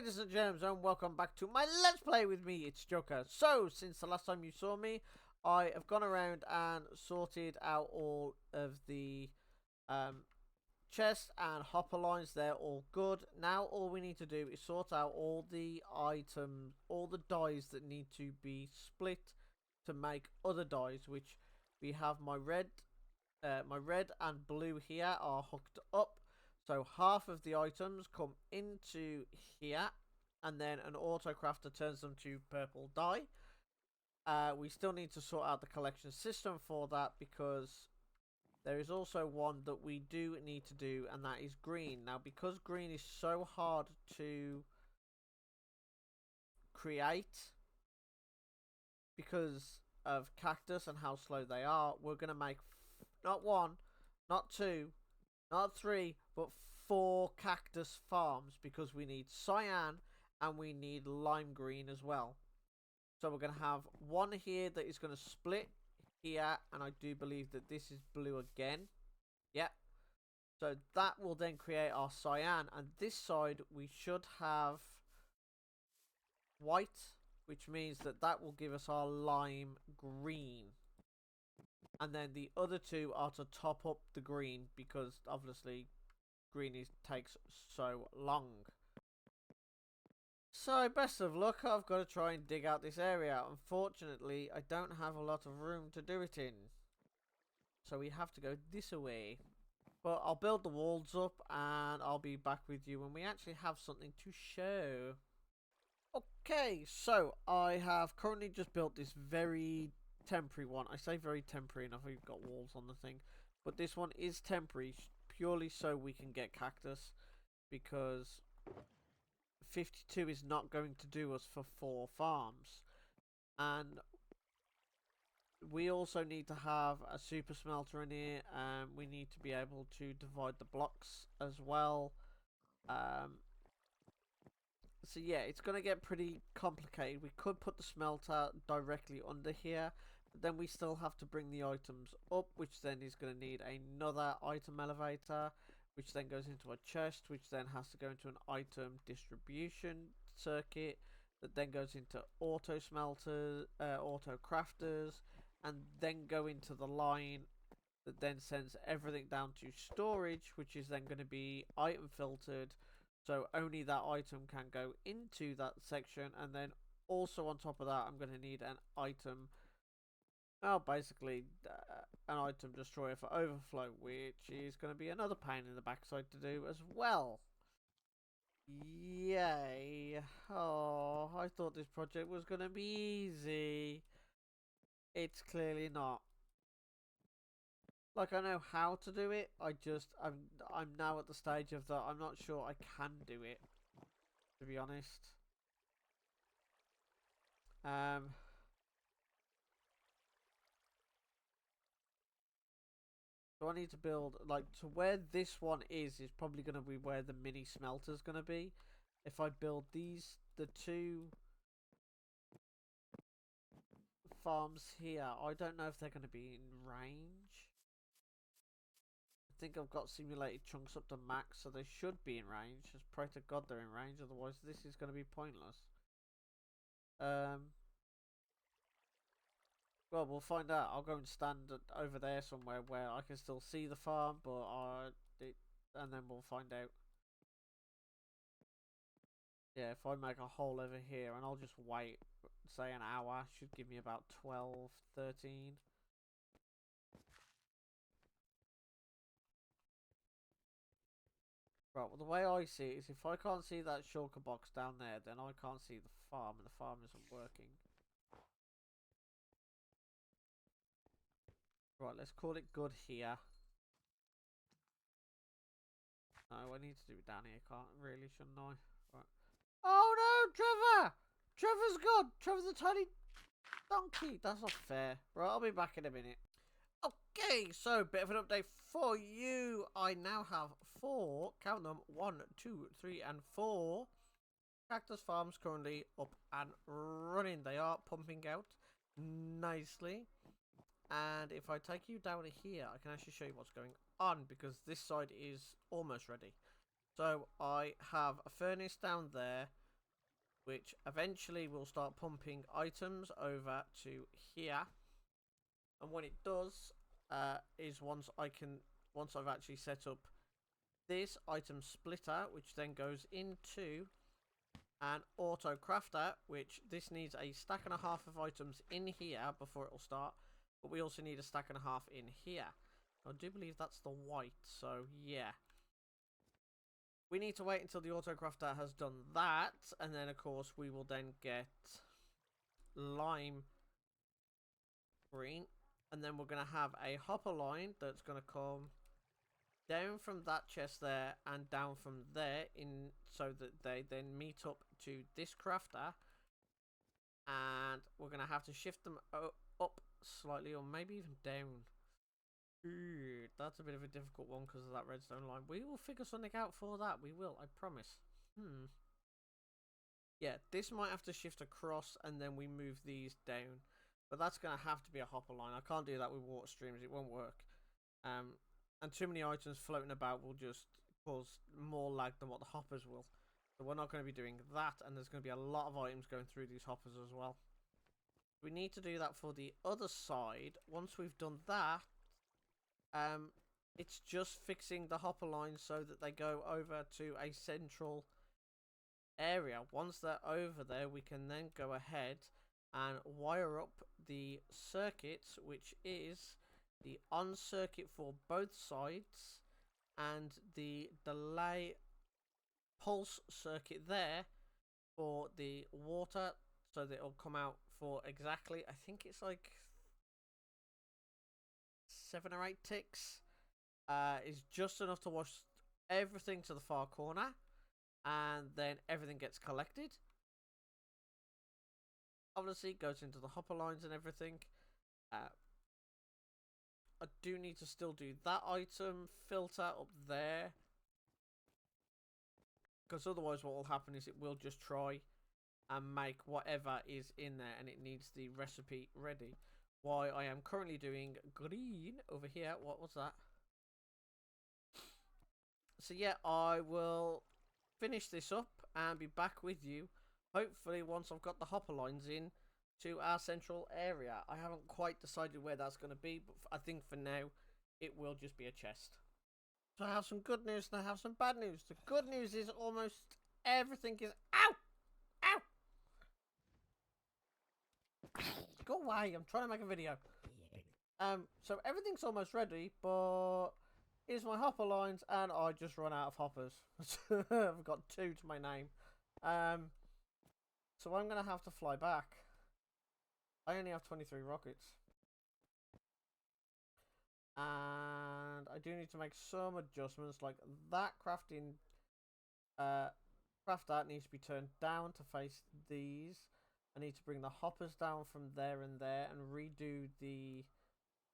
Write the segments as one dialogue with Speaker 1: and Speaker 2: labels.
Speaker 1: ladies and gentlemen, and welcome back to my Let's Play with me, it's Joker. So, since the last time you saw me, I have gone around and sorted out all of the chests and hopper lines. They're all good. Now all we need to do is sort out all the items, all the dyes that need to be split to make other dyes, which we have my red and blue here are hooked up. So half of the items come into here, and then an auto crafter turns them to purple dye. We still need to sort out the collection system for that, because there is also one that we do need to do, and that is green. Now, because green is so hard to create because of cactus and how slow they are, we're going to make not one, not two, not three, but 4 cactus farms, because we need cyan and we need lime green as well. So we're going to have one here that is going to split here, and I do believe that this is blue again. Yep. So that will then create our cyan, and this side we should have white, which means that that will give us our lime green. And then the other two are to top up the green, because obviously green takes so long. So best of luck. I've got to try and dig out this area. Unfortunately, I don't have a lot of room to do it in, so we have to go this way. But I'll build the walls up and I'll be back with you when we actually have something to show. Okay, so I have currently just built this very temporary one. I say very temporary enough, we've got walls on the thing, but this one is temporary purely so we can get cactus, because 52 is not going to do us for 4 farms. And we also need to have a super smelter in here, and we need to be able to divide the blocks as well. So yeah, it's going to get pretty complicated. We could put the smelter directly under here, but then we still have to bring the items up, which then is going to need another item elevator, which then goes into a chest, which then has to go into an item distribution circuit, that then goes into auto smelters, auto crafters, and then go into the line that then sends everything down to storage, which is then going to be item filtered. So only that item can go into that section, and then also on top of that, I'm going to need an item, basically an item destroyer for overflow, which is going to be another pain in the backside to do as well. Yay. Oh, I thought this project was going to be easy. It's clearly not. Like, I know how to do it, I'm now at the stage of that I'm not sure I can do it, to be honest. So I need to build, like, to where this one is probably going to be where the mini smelter's going to be. If I build these, the 2 farms here, I don't know if they're going to be in range. I think I've got simulated chunks up to max, so they should be in range. Just pray to God they're in range, otherwise this is going to be pointless. Well, we'll find out. I'll go and stand over there somewhere where I can still see the farm, but and then we'll find out. Yeah, if I make a hole over here and I'll just wait, say an hour, should give me about 12, 13. Right, well, the way I see it is if I can't see that shulker box down there, then I can't see the farm, and the farm isn't working. Right, let's call it good here. No, I need to do it down here, can't really, shouldn't I? Right. Oh no, Trevor! Trevor's gone! Trevor's a tiny donkey! That's not fair. Right, I'll be back in a minute. Okay, so bit of an update for you. I now have 4, count them, 1, 2, 3, and 4 cactus farms currently up and running. They are pumping out nicely. And if I take you down here, I can actually show you what's going on, because this side is almost ready. So I have a furnace down there, which eventually will start pumping items over to here. And when it does, is once I've actually set up this item splitter, which then goes into an auto crafter, which this needs a stack and a half of items in here before it will start, but we also need a stack and a half in here. I do believe that's the white, so yeah. We need to wait until the auto crafter has done that, and then of course we will then get lime green, and then we're going to have a hopper line that's going to come down from that chest there and down from there, in so that they then meet up to this crafter, and we're going to have to shift them up slightly, or maybe even down. Ooh, that's a bit of a difficult one because of that redstone line. We will figure something out for that. We will, I promise. Yeah, this might have to shift across and then we move these down. But that's going to have to be a hopper line. I can't do that with water streams. It won't work. And too many items floating about will just cause more lag than what the hoppers will. So we're not going to be doing that. And there's going to be a lot of items going through these hoppers as well. We need to do that for the other side. Once we've done that, it's just fixing the hopper lines so that they go over to a central area. Once they're over there, we can then go ahead and wire up the circuits, which is the on circuit for both sides and the delay pulse circuit there for the water, so that it'll come out for exactly, I think it's like 7 or 8 ticks. Is just enough to wash everything to the far corner, and then everything gets collected. Obviously, it goes into the hopper lines and everything. I do need to still do that item filter up there, because otherwise what will happen is it will just try and make whatever is in there, and it needs the recipe ready. Why I am currently doing green over here. What was that? So yeah, I will finish this up and be back with you, hopefully once I've got the hopper lines in to our central area. I haven't quite decided where that's going to be, but I think for now it will just be a chest. So I have some good news and I have some bad news. The good news is almost everything is... Ow! Ow! Go away, I'm trying to make a video. So everything's almost ready, but here's my hopper lines, and I just run out of hoppers. I've got 2 to my name. So I'm going to have to fly back. I only have 23 rockets. And I do need to make some adjustments, like that crafting crafter needs to be turned down to face these. I need to bring the hoppers down from there and there and redo the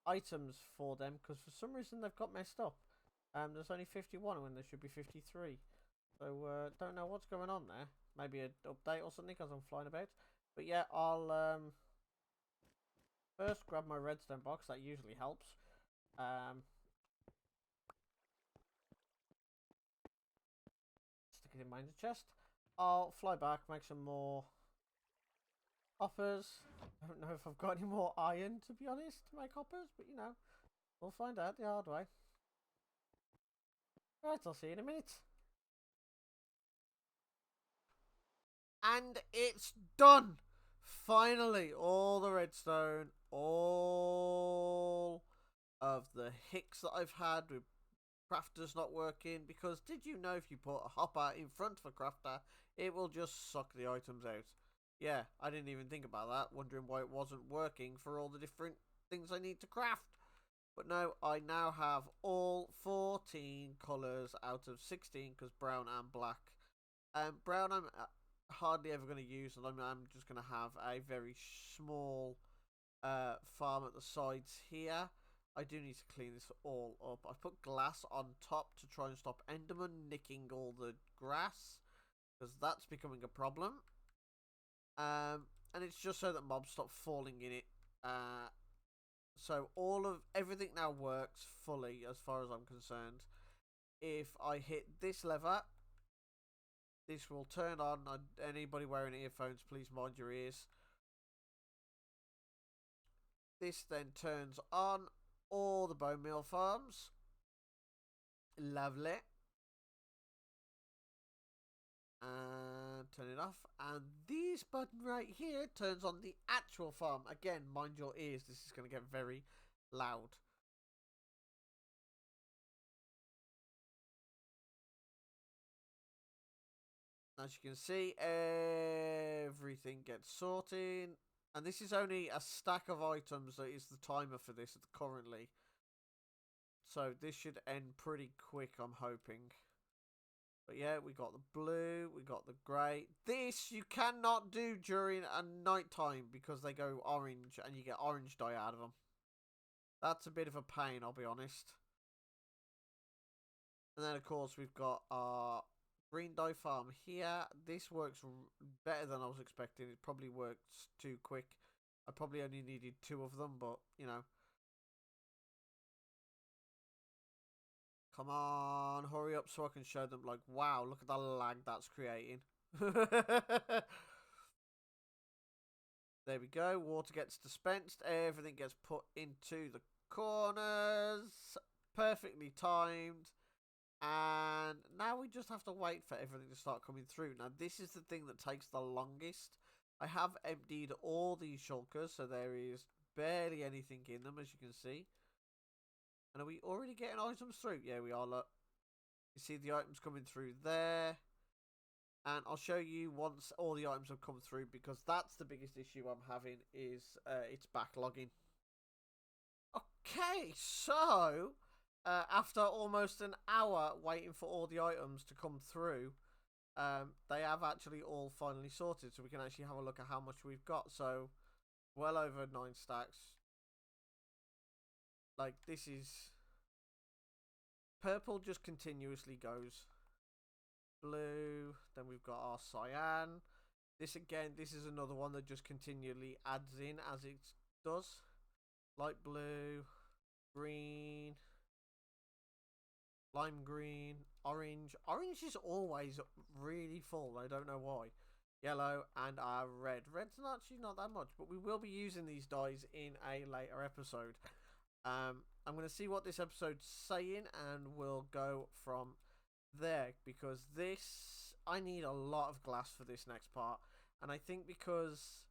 Speaker 1: items for them, because for some reason they've got messed up. There's only 51 when there should be 53. So don't know what's going on there. Maybe an update or something because I'm flying about. But yeah, I'll first grab my redstone box. That usually helps. Stick it in my ender chest. I'll fly back, make some more hoppers. I don't know if I've got any more iron, to be honest, to make hoppers, but you know, we'll find out the hard way. Right, I'll see you in a minute. And it's done! Finally, all the redstone, all of the hicks that I've had with crafters not working, because did you know if you put a hopper in front of a crafter, it will just suck the items out? Yeah, I didn't even think about that, wondering why it wasn't working for all the different things I need to craft. But no, I now have all 14 colours out of 16, because brown and black. Brown I'm hardly ever going to use, and I'm just going to have a very small farm at the sides here. I do need to clean this all up. I put glass on top to try and stop Enderman nicking all the grass, because that's becoming a problem. And it's just so that mobs stop falling in it. So everything now works fully as far as I'm concerned. If I hit this lever, This will turn on. Anybody wearing earphones, please mind your ears. This then turns on all the bone meal farms. Lovely. And turn it off. And this button right here turns on the actual farm. Again, mind your ears. This is going to get very loud. As you can see, everything gets sorted. And this is only a stack of items that is the timer for this currently. So this should end pretty quick, I'm hoping. But yeah, we got the blue, we got the grey. This you cannot do during a night time because they go orange and you get orange dye out of them. That's a bit of a pain, I'll be honest. And then, of course, we've got our green dye farm here. This works better than I was expecting. It probably works too quick. I probably only needed 2 of them, but, you know. Come on, hurry up so I can show them, like, wow, look at the lag that's creating. There we go. Water gets dispensed. Everything gets put into the corners. Perfectly timed. And now we just have to wait for everything to start coming through. Now, this is the thing that takes the longest. I have emptied all these shulkers, so there is barely anything in them, as you can see. And are we already getting items through? Yeah, we are. Look. You see the items coming through there. And I'll show you once all the items have come through, because that's the biggest issue I'm having is it's backlogging. Okay, so after almost an hour waiting for all the items to come through, they have actually all finally sorted, so we can actually have a look at how much we've got. So well over 9 stacks. Like, this is purple, just continuously goes. Blue, then we've got our cyan. This again, this is another one that just continually adds in as it does. Light blue, green, lime green, orange. Orange is always really full. I don't know why. Yellow and red. Red's actually not that much, but we will be using these dyes in a later episode. I'm going to see what this episode's saying, and we'll go from there, because this, I need a lot of glass for this next part. And I think because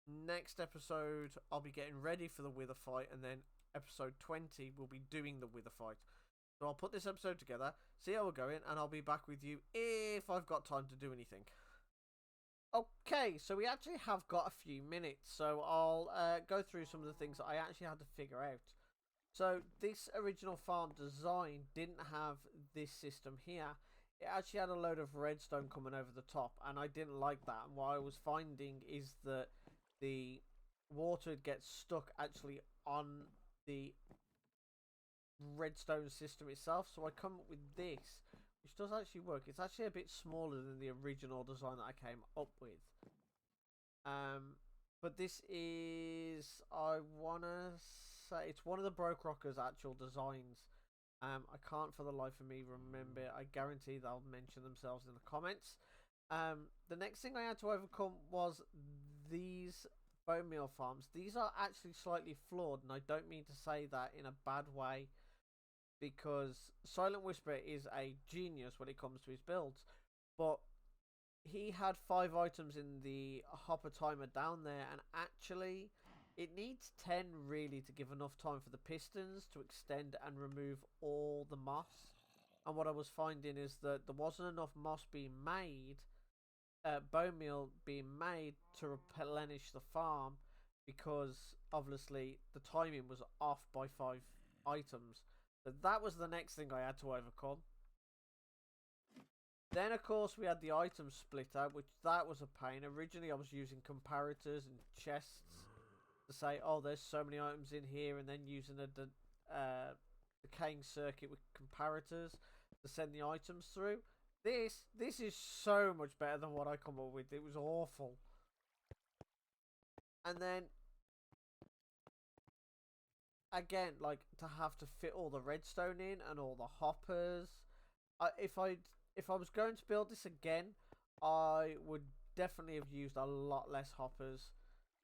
Speaker 1: next episode I'll be getting ready for the wither fight, and then episode 20 we'll be doing the wither fight. So I'll put this episode together, see how we're going, and I'll be back with you if I've got time to do anything. Okay, so we actually have got a few minutes, so I'll go through some of the things that I actually had to figure out. So this original farm design didn't have this system here. It actually had a load of redstone coming over the top, and I didn't like that. And what I was finding is that the water gets stuck actually on the redstone system itself. So I come up with this, which does actually work. It's actually a bit smaller than the original design that I came up with. But this is, I wanna say, it's one of the Bedrock's actual designs. I can't for the life of me remember. I guarantee they'll mention themselves in the comments. The next thing I had to overcome was these bone meal farms. These are actually slightly flawed, and I don't mean to say that in a bad way, because Silent Whisper is a genius when it comes to his builds, but he had 5 items in the hopper timer down there, and actually it needs 10 really to give enough time for the pistons to extend and remove all the moss. And what I was finding is that there wasn't enough moss being made, bone meal being made to replenish the farm, because obviously the timing was off by 5 items. So that was the next thing I had to overcome. Then, of course, we had the item splitter, which that was a pain. Originally, I was using comparators and chests to say, oh, there's so many items in here, and then using a decaying circuit with comparators to send the items through. This is so much better than what I come up with. It was awful. And then, again, like, to have to fit all the redstone in and all the hoppers. If I was going to build this again, I would definitely have used a lot less hoppers,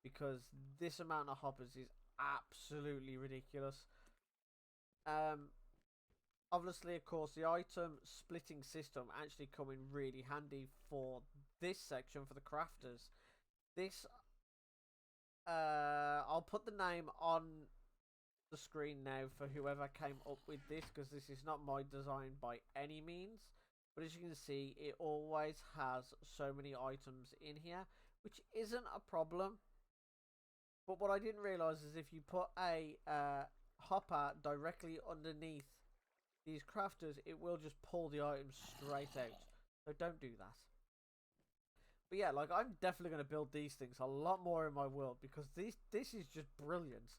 Speaker 1: because this amount of hoppers is absolutely ridiculous. Obviously, of course, the item splitting system actually come in really handy for this section for the crafters. This, I'll put the name on the screen now for whoever came up with this, because this is not my design by any means. But as you can see, it always has so many items in here, which isn't a problem. But what I didn't realise is if you put a hopper directly underneath these crafters, it will just pull the items straight out. So don't do that. But yeah, like, I'm definitely going to build these things a lot more in my world, because this is just brilliant.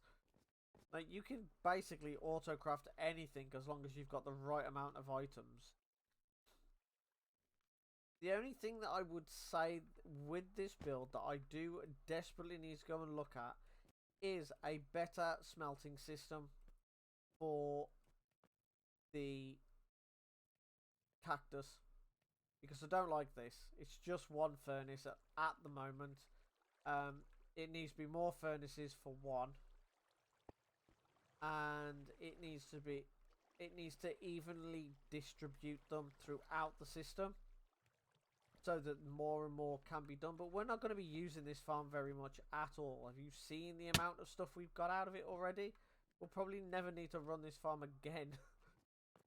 Speaker 1: Like, you can basically auto craft anything as long as you've got the right amount of items. The only thing that I would say with this build that I do desperately need to go and look at is a better smelting system for the cactus, because I don't like this. It's just one furnace at the moment. It needs to be more furnaces for one, and it needs to evenly distribute them throughout the system, so that more and more can be done. But we're not going to be using this farm very much at all. Have you seen the amount of stuff we've got out of it already? We'll probably never need to run this farm again.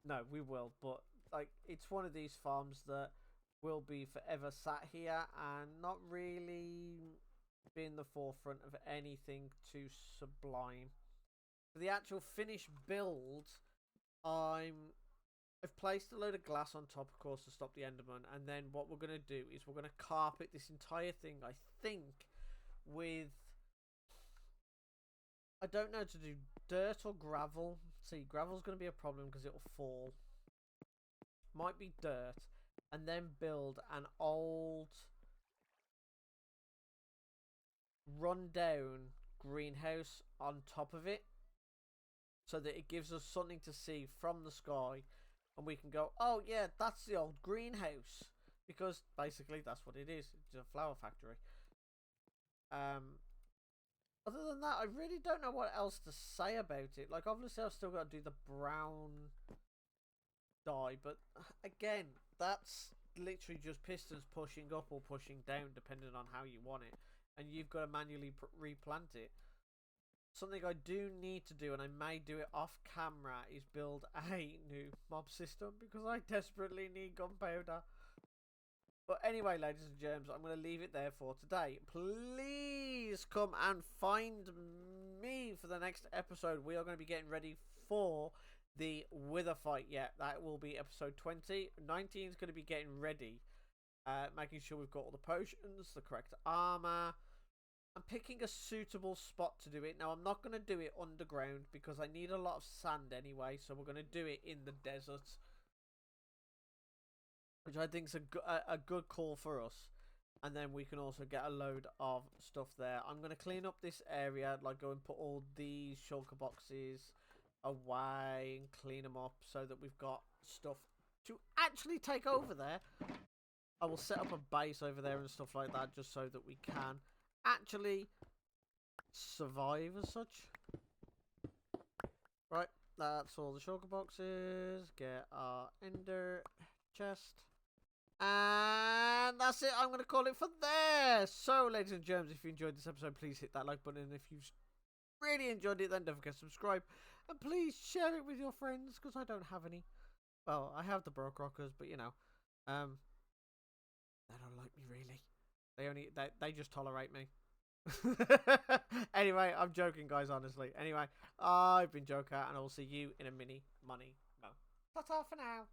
Speaker 1: No, we will, but like, it's one of these farms that will be forever sat here and not really be in the forefront of anything too sublime. For the actual finished build, I've placed a load of glass on top, of course, to stop the Enderman, and then what we're going to do is we're going to carpet this entire thing, I think, with, I don't know, to do dirt or gravel. See, gravel's going to be a problem because it'll fall. Might be dirt, and then build an old run-down greenhouse on top of it, so that it gives us something to see from the sky, and we can go, oh yeah, that's the old greenhouse, because basically that's what it is. It's a flower factory. Other than that, I really don't know what else to say about it. Like, obviously I've still got to do the brown dye, but again, that's literally just pistons pushing up or pushing down depending on how you want it, and you've got to manually replant it. Something I do need to do, and I may do it off camera, is build a new mob system, because I desperately need gunpowder. But anyway, ladies and germs, I'm going to leave it there for today. Please come and find me for the next episode. We are going to be getting ready for the Wither fight. Yeah, that will be episode 20. 19 is going to be getting ready. Making sure we've got all the potions, the correct armor. I'm picking a suitable spot to do it. Now, I'm not going to do it underground because I need a lot of sand anyway. So we're going to do it in the desert, which I think is a good call for us. And then we can also get a load of stuff there. I'm going to clean up this area, like go and put all these shulker boxes away and clean them up so that we've got stuff to actually take over there. I will set up a base over there and stuff like that, just so that we can actually survive as such. Right, that's all the shulker boxes. Get our ender chest. And that's it. I'm going to call it for there. So, ladies and germs, if you enjoyed this episode, please hit that like button. And if you've really enjoyed it, then don't forget to subscribe. And please share it with your friends, because I don't have any. Well, I have the Bedrockers, but you know, they don't like me really. They just tolerate me. Anyway, I'm joking, guys, honestly. Anyway, I've been Joker, and I will see you in a mini money mo. Ta-ta for now.